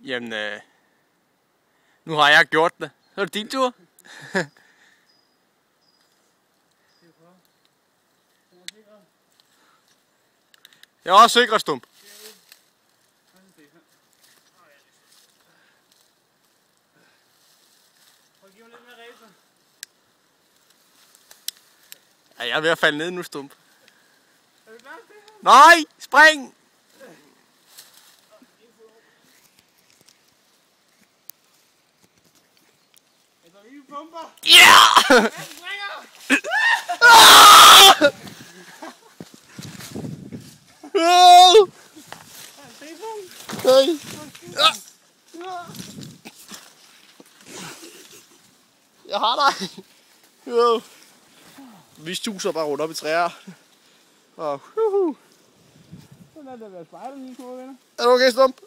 Jamen, nu har jeg gjort det. Så er det din tur. Jeg er også sikker, Stump. Ja, jeg er ved at falde ned nu, Stump. Nej, spring! Ja! Jeg har dig. Vi stuser bare rundt op i træer. Og sådan er det at være spejder, mine små venner. Er du okay, Stump?